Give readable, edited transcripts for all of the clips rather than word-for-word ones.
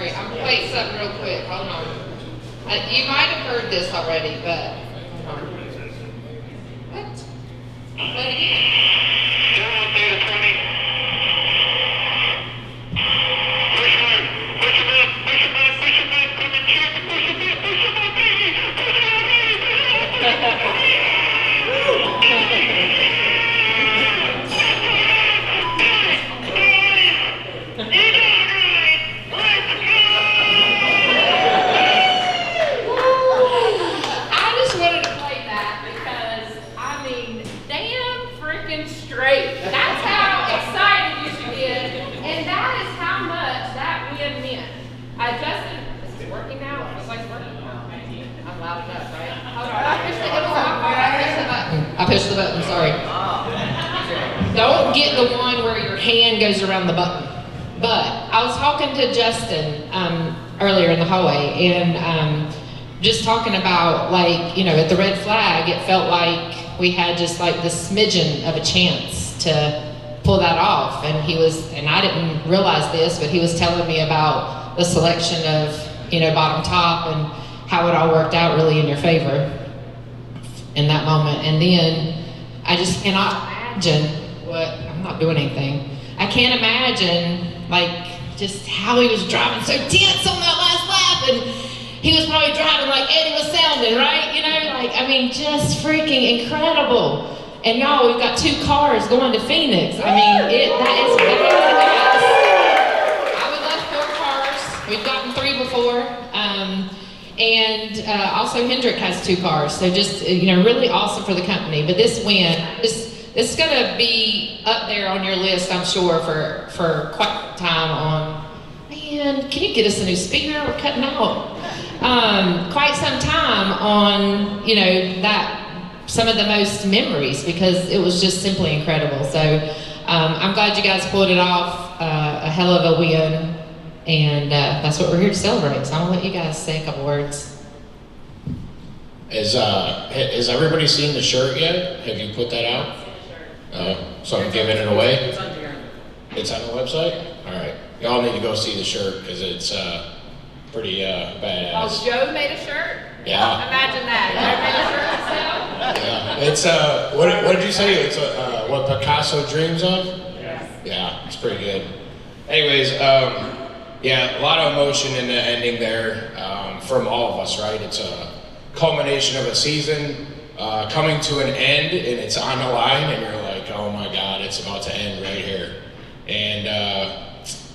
Sorry, I'm gonna play something real quick. Hold on. You might have heard this already, but hold on. What? Play it again. Down data 20. Push him up, push him up, push him up, push him up, come and check, push him up, baby, push him up, baby, push him up, baby. Straight. That's how excited you should get, and that is how much that win meant. Justin, is it working now? It looks like it's working. I'm loud enough, right? Hold on. I pushed the button, sorry. Don't get the one where your hand goes around the button. But I was talking to Justin earlier in the hallway, and just talking about, like, you know, at the red flag, it felt like we had just like this smidgen of a chance to pull that off. And I didn't realize this, but he was telling me about the selection of, you know, bottom top and how it all worked out really in your favor in that moment. And then I just cannot imagine I'm not doing anything. I can't imagine, like, just how he was driving so tense on that last lap, and he was probably driving like Eddie was sounding, right? You know, like, I mean, just freaking incredible. And y'all, we've got 2 cars going to Phoenix. I mean, that is badass. I would love 4 cars. We've gotten 3 before. And also Hendrick has 2 cars. So just, you know, really awesome for the company. But this win, it's gonna be up there on your list, I'm sure, for quite some time on, man, can you get us a new speaker? We're cutting out. Quite some time on, you know, that some of the most memories, because it was just simply incredible. So I'm glad you guys pulled it off, a hell of a win, and that's what we're here to celebrate. So I'm gonna let you guys say a couple words. Has everybody seen the shirt yet? Have you put that out? So I'm giving it away? It's on the website? All right. Y'all need to go see the shirt, because it's pretty badass. Oh, Joe made a shirt? Yeah. Imagine that. Joe made a shirt himself? Yeah. It's what did you say? It's what Picasso dreams of? Yeah, it's pretty good. Anyways, yeah, a lot of emotion in the ending there, from all of us, right? It's a culmination of a season coming to an end, and it's on the line, and you're like, oh my God, it's about to end right here. And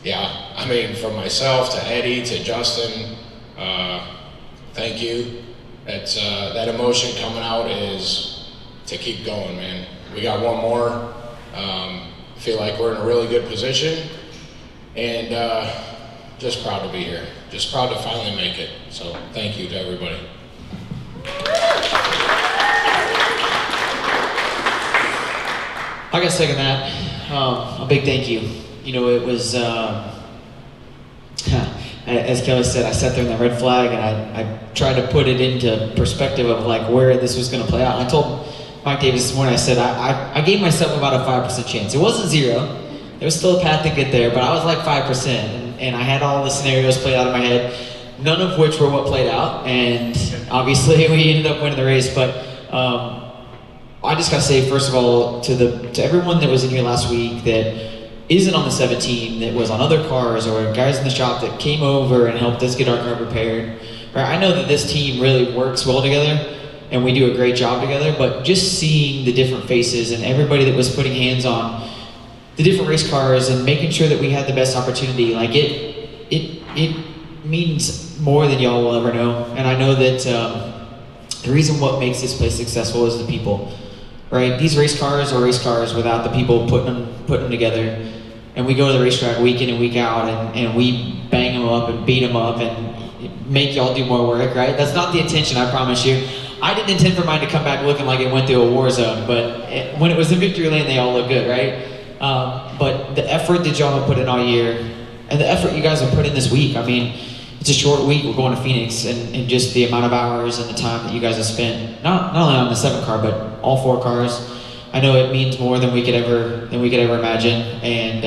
yeah, I mean, from myself to Eddie to Justin, thank you. That emotion coming out is to keep going, man. We got one more. Feel like we're in a really good position, and just proud to be here. Just proud to finally make it. So thank you to everybody. I gotta second that. A big thank you. You know, it was, as Kelly said, I sat there in the red flag, and I tried to put it into perspective of like where this was gonna play out. I told Mike Davis this morning, I said, I gave myself about a 5% chance. It wasn't 0. There was still a path to get there, but I was like 5%. And I had all the scenarios played out in my head, none of which were what played out. And obviously we ended up winning the race, but I just gotta say, first of all, to everyone that was in here last week that isn't on the 17, that was on other cars, or guys in the shop that came over and helped us get our car prepared. Right? I know that this team really works well together, and we do a great job together, but just seeing the different faces and everybody that was putting hands on the different race cars and making sure that we had the best opportunity, like it means more than y'all will ever know. And I know that the reason what makes this place successful is the people, right? These race cars are race cars without the people putting them together. And we go to the racetrack week in and week out, and we bang them up and beat them up and make y'all do more work, right? That's not the intention, I promise you. I didn't intend for mine to come back looking like it went through a war zone, but when it was in victory lane, they all look good, right? But the effort that y'all have put in all year, and the effort you guys have put in this week, I mean, it's a short week, we're going to Phoenix, and just the amount of hours and the time that you guys have spent, not only on the 7 car, but all 4 cars. I know it means more than we could ever imagine, and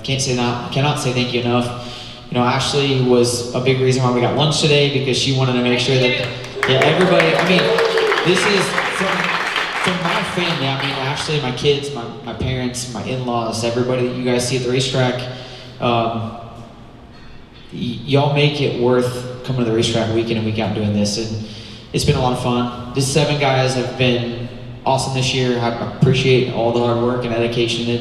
cannot say thank you enough. Ashley was a big reason why we got lunch today because she wanted to make sure that everybody. I mean, this is from my family. I mean, Ashley, my kids, my parents, my in-laws, everybody that you guys see at the racetrack. Y'all make it worth coming to the racetrack week in and week out doing this, and it's been a lot of fun. These 7 guys have been awesome this year. I appreciate all the hard work and dedication that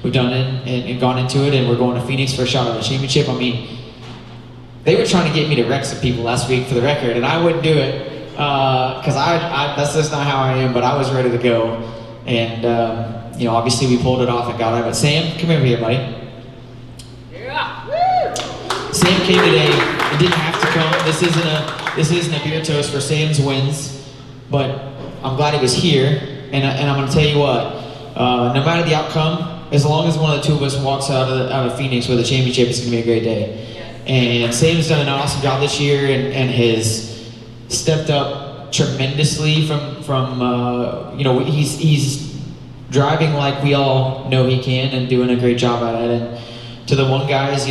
we've done and gone into it, and we're going to Phoenix for a shot at the championship. I mean, they were trying to get me to wreck some people last week for the record, and I wouldn't do it because that's just not how I am. But I was ready to go, and obviously we pulled it off and got it. But Sam, come over here, buddy. Yeah. Sam came today. He didn't have to come. This isn't a beer toast for Sam's wins, but I'm glad he was here. And I'm going to tell you what. No matter the outcome, as long as one of the two of us walks out of Phoenix with a championship, it's going to be a great day. And Sam's done an awesome job this year and has stepped up tremendously from he's driving like we all know he can and doing a great job at it. And to the one guys,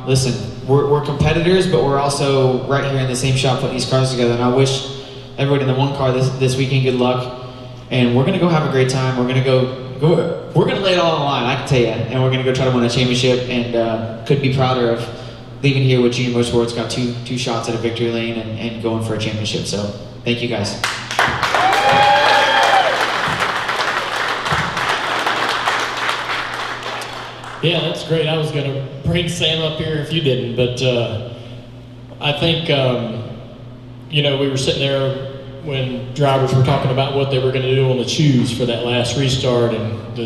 listen, we're competitors, but we're also right here in the same shop putting these cars together. And I wish everybody in the one car this weekend good luck. And we're gonna go have a great time. We're gonna we're gonna lay it all on the line, I can tell you. And we're gonna go try to win a championship, and couldn't be prouder of leaving here with JR Motorsports, got two shots at a victory lane and going for a championship. So thank you guys. Yeah, that's great. I was going to bring Sam up here if you didn't, but I think, we were sitting there when drivers were talking about what they were going to do on the choose for that last restart, and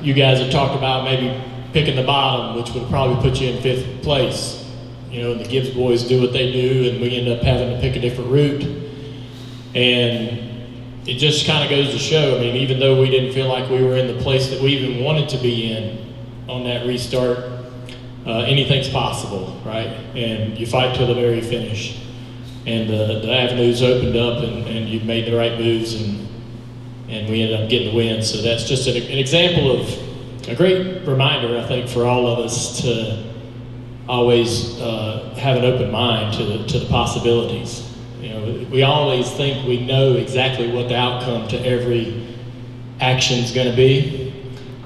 you guys had talked about maybe picking the bottom, which would probably put you in 5th place. The Gibbs boys do what they do, and we end up having to pick a different route. And it just kind of goes to show, even though we didn't feel like we were in the place that we even wanted to be in on that restart, anything's possible, right? And you fight till the very finish. And the avenues opened up, and you made the right moves, and we ended up getting the win. So that's just an example of a great reminder, I think, for all of us to always have an open mind to the possibilities. We always think we know exactly what the outcome to every action's going to be,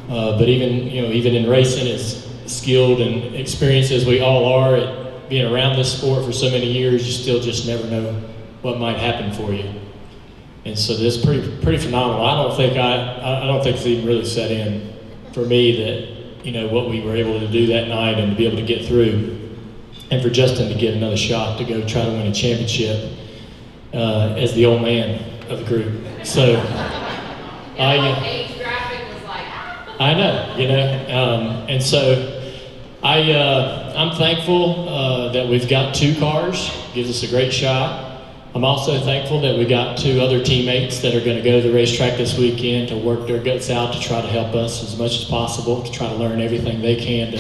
but even in racing, as skilled and experienced as we all are at being around this sport for so many years, you still just never know what might happen for you. And so this is pretty phenomenal. I don't think it's even really set in for me that what we were able to do that night and to be able to get through, and for Justin to get another shot to go try to win a championship as the old man of the group. So age graphic was like. I know, and so I'm thankful that we've got 2 cars. Gives us a great shot. I'm also thankful that we got 2 other teammates that are going to go to the racetrack this weekend to work their guts out to try to help us as much as possible, to try to learn everything they can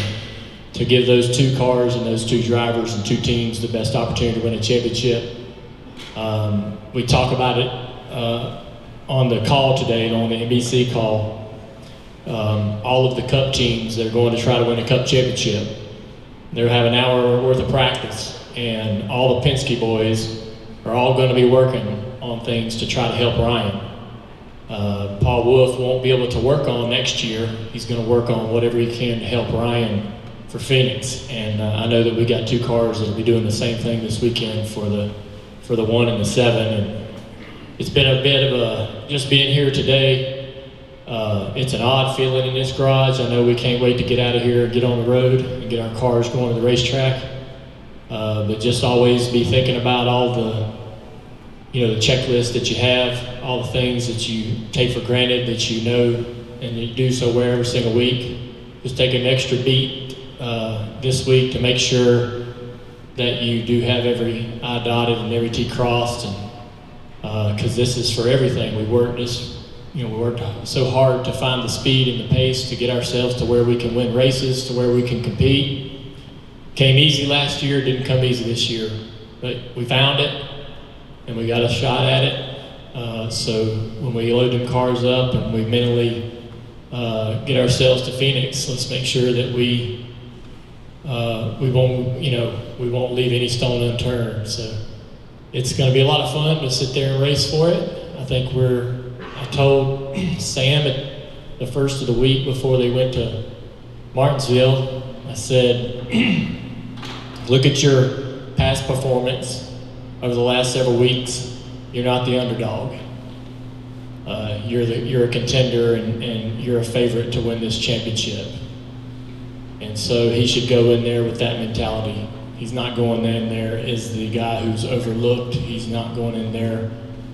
to give those 2 cars and those 2 drivers and 2 teams the best opportunity to win a championship. We talk about it on the call today, on the NBC call. All of the Cup teams that are going to try to win a Cup championship, they'll have an hour worth of practice, and all the Penske boys are all going to be working on things to try to help Ryan. Paul Wolf won't be able to work on next year. He's going to work on whatever he can to help Ryan for Phoenix. And I know that we got 2 cars that will be doing the same thing this weekend for the 1 and the 7. And it's been a bit of just being here today. It's an odd feeling in this garage. I know we can't wait to get out of here and get on the road and get our cars going to the racetrack. But just always be thinking about all the checklist that you have, all the things that you take for granted that and you do so well every single week. Just take an extra beat this week to make sure that you do have every I dotted and every T crossed, and because this is for everything. We worked so hard to find the speed and the pace to get ourselves to where we can win races, to where we can compete. Came easy last year, didn't come easy this year, but we found it and we got a shot at it. So when we load them cars up and we mentally get ourselves to Phoenix, let's make sure that we we won't leave any stone unturned. So it's going to be a lot of fun to sit there and race for it. I think I told Sam at the first of the week before they went to Martinsville, I said, look at your past performance over the last several weeks. You're not the underdog. You're a contender, and you're a favorite to win this championship. And so he should go in there with that mentality. He's not going in there as the guy who's overlooked. He's not going in there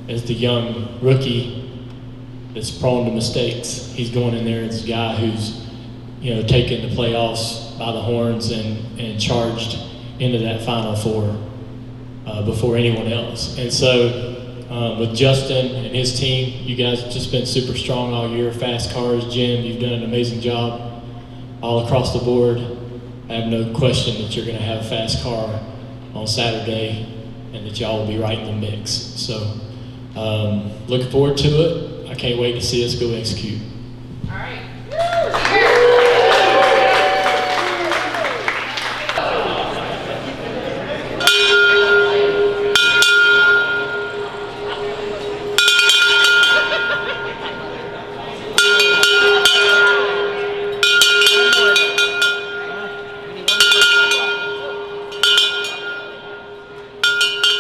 as the young rookie that's prone to mistakes. He's going in there as a guy who's, taken the playoffs by the horns and charged into that Final Four before anyone else. And so with Justin and his team, you guys have just been super strong all year. Fast cars, Jim, you've done an amazing job all across the board. I have no question that you're going to have a fast car on Saturday and that y'all will be right in the mix. So looking forward to it. I can't wait to see us go execute. All right.